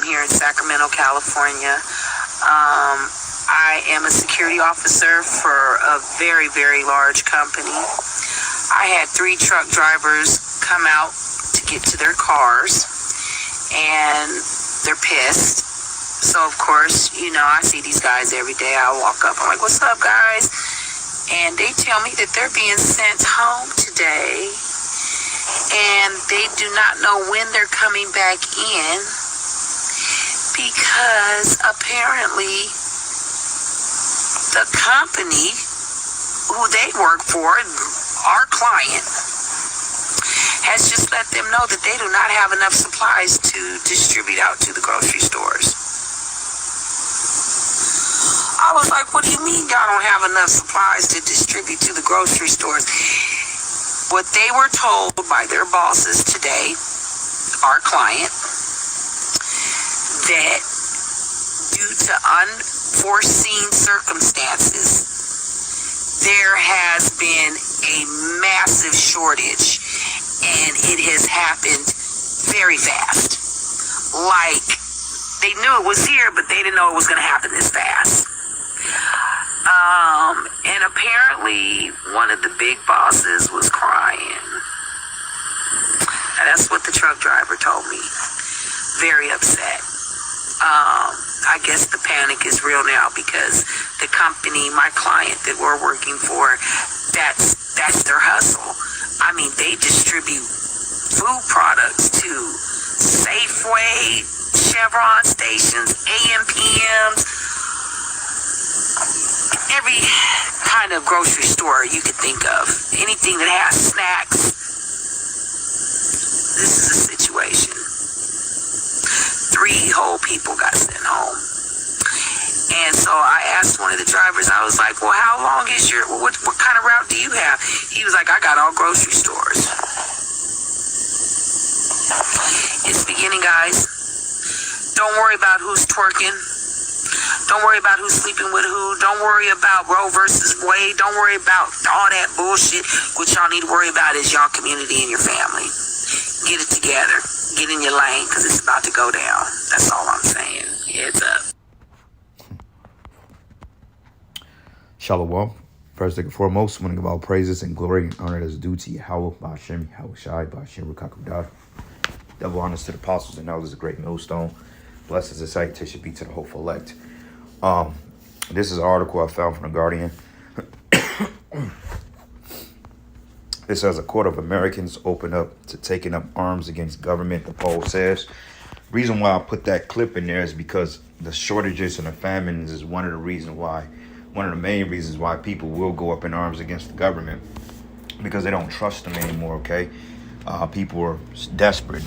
here in Sacramento, California. I am a security officer for a very, very large company. I had 3 truck drivers come out to get to their cars, and they're pissed. So, of course, I see these guys every day. I walk up, I'm like, what's up, guys? And they tell me that they're being sent home today, and they do not know when they're coming back in, because apparently the company who they work for, our client, has just let them know that they do not have enough supplies to distribute out to the grocery stores. I was like, what do you mean y'all don't have enough supplies to distribute to the grocery stores? What they were told by their bosses today, our client, that due to unforeseen circumstances, there has been a massive shortage, and it has happened very fast. Like, they knew it was here, but they didn't know it was going to happen this fast. And apparently one of the big bosses was crying. And that's what the truck driver told me. Very upset. I guess the panic is real now, because the company, my client that we're working for, that's their hustle. I mean, they distribute food products to Safeway, Chevron stations, AMPMs, every kind of grocery store you could think of. Anything that has snacks. This is a situation. 3 whole people got sent home. And so I asked one of the drivers, I was like, well, how long is what kind of route do you have? He was like, I got all grocery stores. It's beginning, guys. Don't worry about who's twerking. Don't worry about who's sleeping with who. Don't worry about Roe versus Wade. Don't worry about all that bullshit. What y'all need to worry about is y'all community and your family. Get it together. Get in your lane, because it's about to go down. That's all I'm saying. Heads up. Shalom. First and foremost, I want to give all praises and glory and honor that's due to Yahweh, Ba'ashem, Yahweh Shai, Ba'ashem, Rukakudah. Double honors to the apostles and elders, a great millstone. Blessings and salutation be to the hopeful elect. This is an article I found from The Guardian. It says a court of Americans open up to taking up arms against government, the poll says. Reason why I put that clip in there is because the shortages and the famines is one of the main reasons why people will go up in arms against the government, because they don't trust them anymore, okay? People are desperate.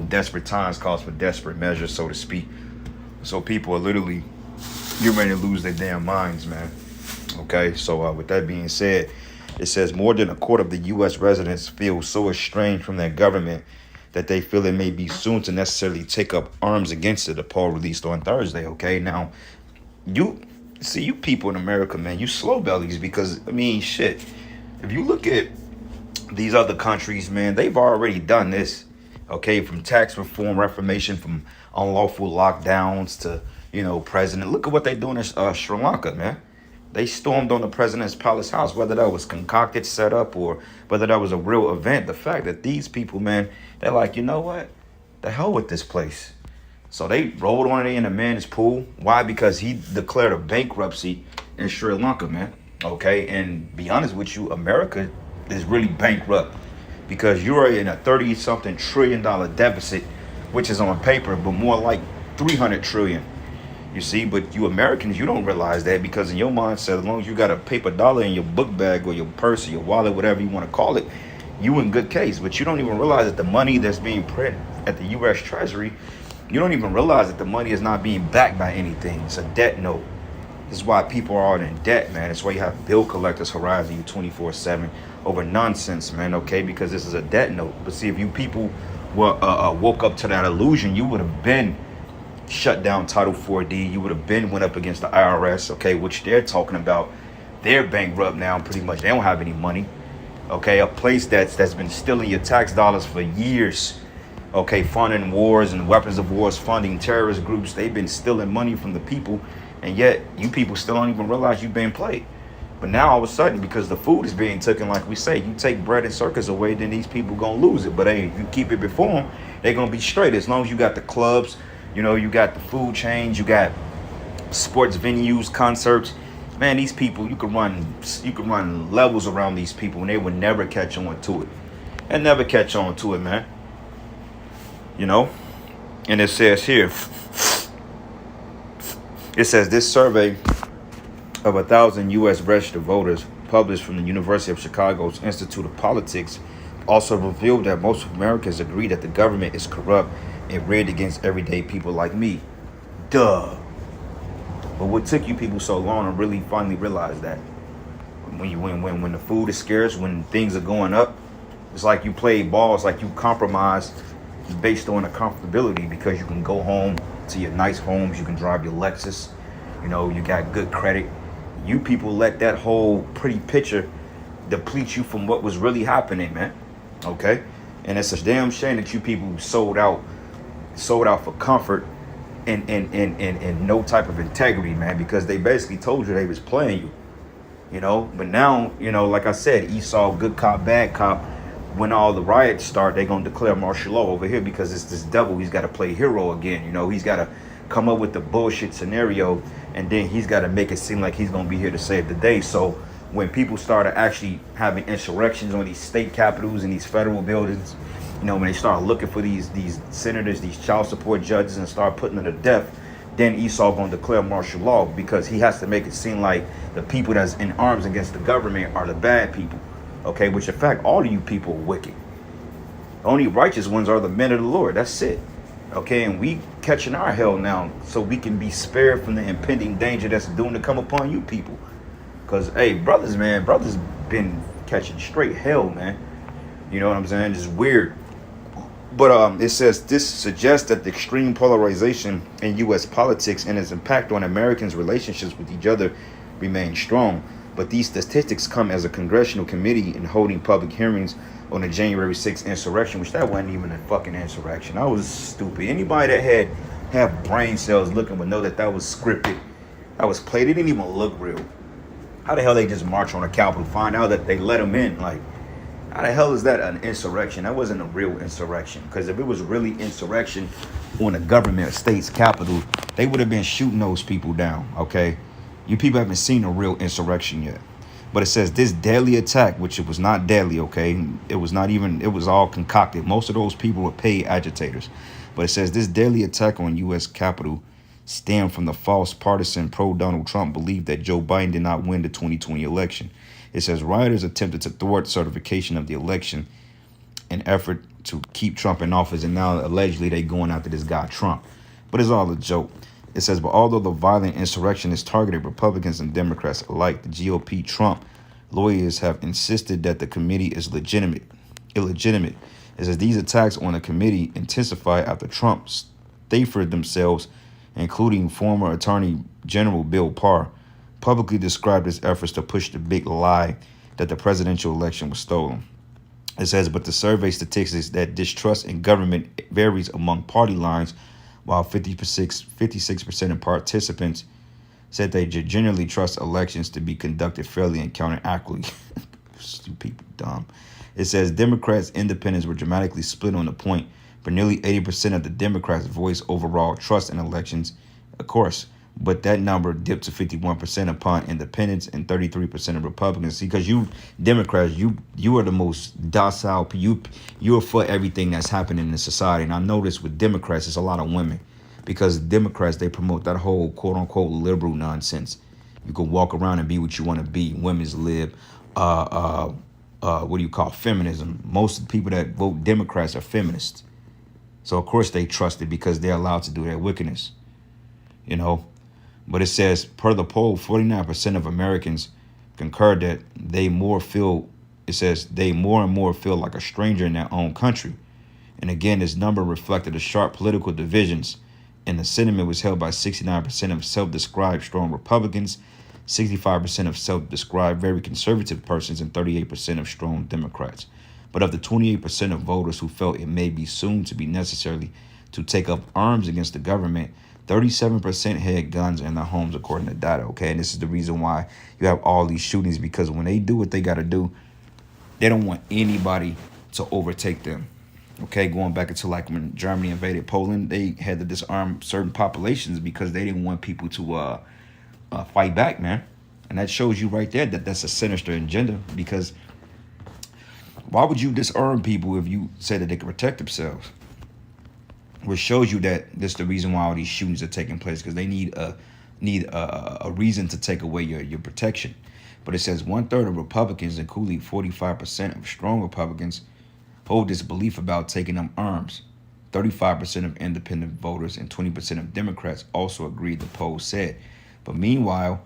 Desperate times calls for desperate measures, so to speak. So people are literally getting ready to lose their damn minds, man. Okay, so with that being said, it says more than a quarter of the U.S. residents feel so estranged from their government that they feel it may be soon to necessarily take up arms against it, a poll released on Thursday, okay? Now, you people in America, man, you slow bellies, because, I mean, shit, if you look at these other countries, man, they've already done this, okay? From tax reform, reformation, from unlawful lockdowns to, president. Look at what they're doing in Sri Lanka, man. They stormed on the president's palace house, whether that was concocted, set up, or whether that was a real event. The fact that these people, man, they're like, you know what? The hell with this place. So they rolled on it in a man's pool. Why? Because he declared a bankruptcy in Sri Lanka, man. Okay, and be honest with you, America is really bankrupt, because you're in a 30-something trillion dollar deficit, which is on paper, but more like 300 trillion. You see, but you Americans, you don't realize that, because in your mindset, as long as you got a paper dollar in your book bag or your purse or your wallet, whatever you want to call it, you in good case. But you don't even realize that the money that's being printed at the U.S. Treasury, you don't even realize that the money is not being backed by anything. It's a debt note. This is why people are all in debt, man. It's why you have bill collectors harassing you 24/7 over nonsense, man, okay? Because this is a debt note. But see, if you people were woke up to that illusion, you would have been shut down Title 4D. You would have been went up against the IRS, okay, which they're talking about. They're bankrupt now, pretty much. They don't have any money, okay? A place that's been stealing your tax dollars for years, okay, funding wars and weapons of wars, funding terrorist groups. They've been stealing money from the people, and yet you people still don't even realize you've been played. But now all of a sudden, because the food is being taken, like we say, you take bread and circus away, then these people gonna lose it. But hey, if you keep it before them, they're gonna be straight. As long as you got the clubs, you know, you got the food chains, you got sports venues, concerts. Man, these people, you can run levels around these people, and they would never catch on to it. And never catch on to it, man. You know? And it says here, it says this survey of 1,000 U.S. registered voters published from the University of Chicago's Institute of Politics also revealed that most Americans agree that the government is corrupt and rigged against everyday people like me. Duh. But what took you people so long to really finally realize that? When the food is scarce, when things are going up, it's like you play ball, it's like you compromise based on the comfortability, because you can go home to your nice homes, you can drive your Lexus, you know, you got good credit. You people let that whole pretty picture deplete you from what was really happening, man. Okay? And it's a damn shame that you people sold out for comfort and no type of integrity, man, because they basically told you they was playing you. You know, but now, you know, like I said, Esau, good cop, bad cop. When all the riots start, they're gonna declare martial law over here, because it's this devil. He's got to play hero again. You know, he's got to come up with the bullshit scenario, and then he's got to make it seem like he's gonna be here to save the day. So when people started actually having insurrections on these state capitals and these federal buildings, you know, when they start looking for these senators, these child support judges, and start putting them to death, then Esau gonna declare martial law, because he has to make it seem like the people that's in arms against the government are the bad people. Okay, which in fact, all of you people are wicked. The only righteous ones are the men of the Lord. That's it. Okay, and we catching our hell now, so we can be spared from the impending danger that's doomed to come upon you people. Because, hey, brothers been catching straight hell, man. You know what I'm saying? Just weird. But it says this suggests that the extreme polarization in U.S. politics and its impact on Americans' relationships with each other remain strong. But these statistics come as a congressional committee in holding public hearings on the January 6th insurrection, which that wasn't even a fucking insurrection. That was stupid. Anybody that have brain cells looking would know that that was scripted. That was played. It didn't even look real. How the hell they just march on the Capitol, find out that they let them in? Like, how the hell is that an insurrection? That wasn't a real insurrection. Because if it was really insurrection on a government state's capital, they would have been shooting those people down, okay? You people haven't seen a real insurrection yet. But it says this deadly attack, which it was not deadly, okay? It was not even, it was all concocted. Most of those people were paid agitators. But it says this deadly attack on U.S. Capitol stemmed from the false partisan pro-Donald Trump belief that Joe Biden did not win the 2020 election. It says rioters attempted to thwart certification of the election in effort to keep Trump in office, and now allegedly they going after this guy Trump. But it's all a joke. It says, but although the violent insurrectionists targeted Republicans and Democrats alike, the GOP Trump lawyers have insisted that the committee is illegitimate. It says these attacks on the committee intensify after Trump Stafford themselves, including former Attorney General Bill Barr, publicly described his efforts to push the big lie that the presidential election was stolen. It says, but the survey statistics that distrust in government varies among party lines, while 56% of participants said they generally trust elections to be conducted fairly and counted accurately. Stupid people, dumb. It says Democrats, independents were dramatically split on the point, but nearly 80% of the Democrats voiced overall trust in elections, of course. But that number dipped to 51% upon independents and 33% of Republicans. See, because you Democrats, you are the most docile. You're for everything that's happening in society. And I notice with Democrats, it's a lot of women, because Democrats, they promote that whole quote unquote liberal nonsense. You can walk around and be what you want to be. Women's lib. What do you call feminism? Most of the people that vote Democrats are feminists. So of course they trust it because they're allowed to do their wickedness. You know. But it says, per the poll, 49% of Americans concurred that they more and more feel like a stranger in their own country. And again, this number reflected the sharp political divisions, and the sentiment was held by 69% of self-described strong Republicans, 65% of self-described very conservative persons, and 38% of strong Democrats. But of the 28% of voters who felt it may be soon to be necessary to take up arms against the government, 37% had guns in their homes, according to data. Okay, and this is the reason why you have all these shootings, because when they do what they got to do, they don't want anybody to overtake them. Okay, going back into like when Germany invaded Poland, they had to disarm certain populations because they didn't want people to fight back, man. And that shows you right there that that's a sinister agenda, because why would you disarm people if you said that they could protect themselves? Which shows you that this is the reason why all these shootings are taking place, because they need a reason to take away your protection. But it says 1/3 of Republicans, including 45% of strong Republicans, hold this belief about taking up arms. 35% of independent voters and 20% of Democrats also agreed, the poll said. But meanwhile,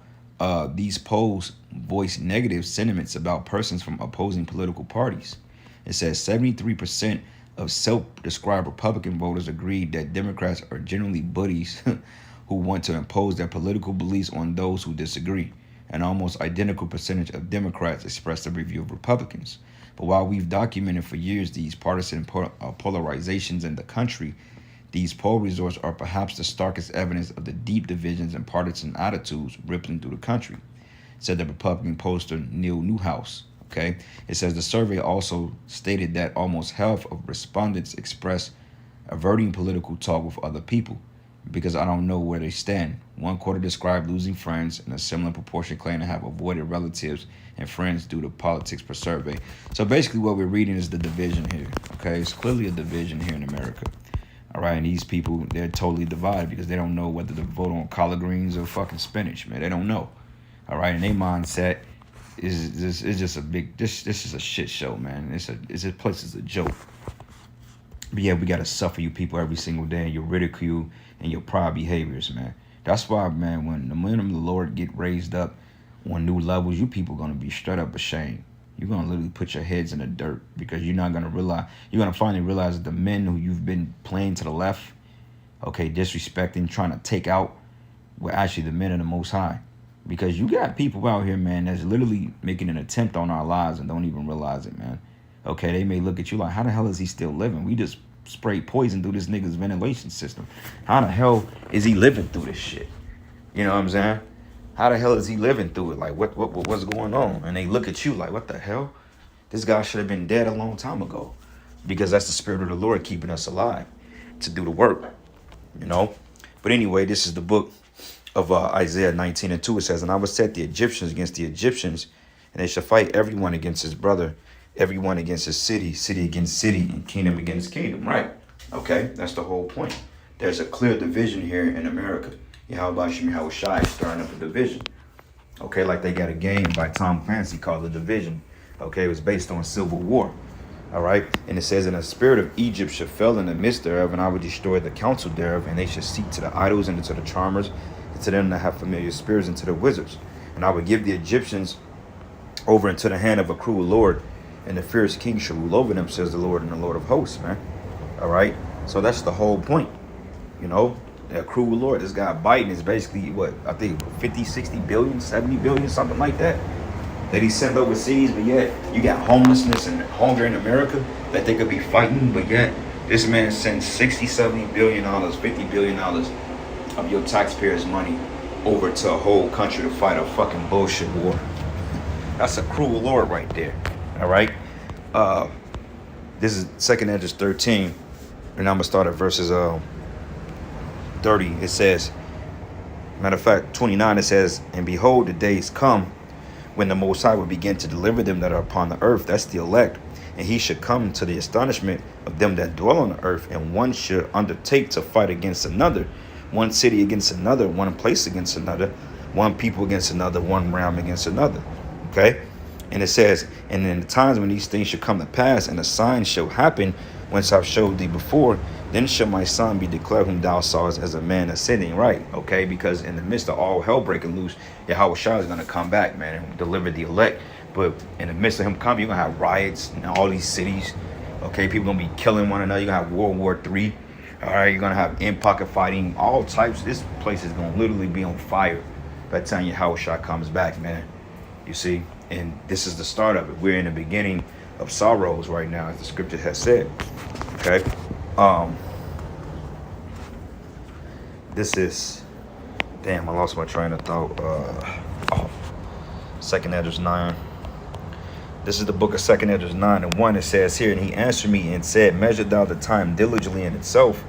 these polls voice negative sentiments about persons from opposing political parties. It says 73% of self-described Republican voters agreed that Democrats are generally bullies who want to impose their political beliefs on those who disagree. An almost identical percentage of Democrats expressed a review of Republicans. But while we've documented for years these partisan polarizations in the country, these poll results are perhaps the starkest evidence of the deep divisions and partisan attitudes rippling through the country, said the Republican pollster Neil Newhouse. Okay, it says the survey also stated that almost half of respondents expressed averting political talk with other people because I don't know where they stand. 1/4 described losing friends, and a similar proportion claim to have avoided relatives and friends due to politics per survey. So basically what we're reading is the division here. Okay, it's clearly a division here in America. All right, and these people, they're totally divided because they don't know whether to vote on collard greens or fucking spinach, man. They don't know. All right, and their mindset is just a big, this is a shit show, man. This place is a joke. But yeah, we gotta suffer you people every single day, and your ridicule and your proud behaviors, man. That's why, man, when the men of the Lord get raised up on new levels, you people gonna be straight up ashamed. You're gonna literally put your heads in the dirt because you're not gonna realize. You're gonna finally realize that the men who you've been playing to the left, okay, disrespecting, trying to take out, were actually the men of the Most High. Because you got people out here, man, that's literally making an attempt on our lives and don't even realize it, man. Okay, they may look at you like, how the hell is he still living? We just sprayed poison through this nigga's ventilation system. How the hell is he living through this shit? You know what I'm saying? How the hell is he living through it? Like, what's going on? And they look at you like, what the hell? This guy should have been dead a long time ago. Because that's the Spirit of the Lord keeping us alive to do the work, you know? But anyway, this is the book of Isaiah 19:2. It says, and I will set the Egyptians against the Egyptians, and they shall fight everyone against his brother, everyone against his city, city against city, and kingdom against kingdom, right? Okay, that's the whole point. There's a clear division here in America. Yahweh Shai is stirring up a division. Okay, like they got a game by Tom Clancy called The Division. Okay, it was based on Civil War. All right, and it says, and the spirit of Egypt shall fell in the midst thereof, and I will destroy the counsel thereof, and they shall seek to the idols and to the charmers, and to them that have familiar spirits, and to the wizards. And I will give the Egyptians over into the hand of a cruel Lord, and the fierce king shall rule over them, says the Lord and the Lord of hosts, man. All right, so that's the whole point, you know. A cruel Lord, this guy Biden is basically, what, I think 50, 60 billion, 70 billion, something like that he sent overseas. But yet you got homelessness and hunger in America that they could be fighting, but yet this man sends 60, 70 billion dollars, 50 billion dollars of your taxpayers' money over to a whole country to fight a fucking bullshit war. That's a cruel Lord right there. All right, this is 2nd Ezra 13, and I'm gonna start at verses 30. It says, matter of fact, 29, it says, and behold, the days come when the Most High will begin to deliver them that are upon the earth. That's the elect. And he should come to the astonishment of them that dwell on the earth, and one should undertake to fight against another, one city against another, one place against another, one people against another, one realm against another. Okay? And it says, and in the times when these things shall come to pass, and the signs shall happen, whence I've showed thee before, then shall my son be declared whom thou sawest as a man ascending, right? Okay, because in the midst of all hell breaking loose, Yahweh Shai is going to come back, man, and deliver the elect. But in the midst of him coming, you're going to have riots in all these cities. Okay, people going to be killing one another. You're going to have World War III. All right, you're going to have in-pocket fighting, all types. This place is going to literally be on fire by the time Yahweh Shai comes back, man. You see? And this is the start of it. We're in the beginning of sorrows right now, as the scripture has said. Okay. This is, damn, I lost my train of thought. 2nd Esdras 9. This is the book of 2nd Esdras 9 and 1. It says here, and he answered me and said, measure thou the time diligently in itself,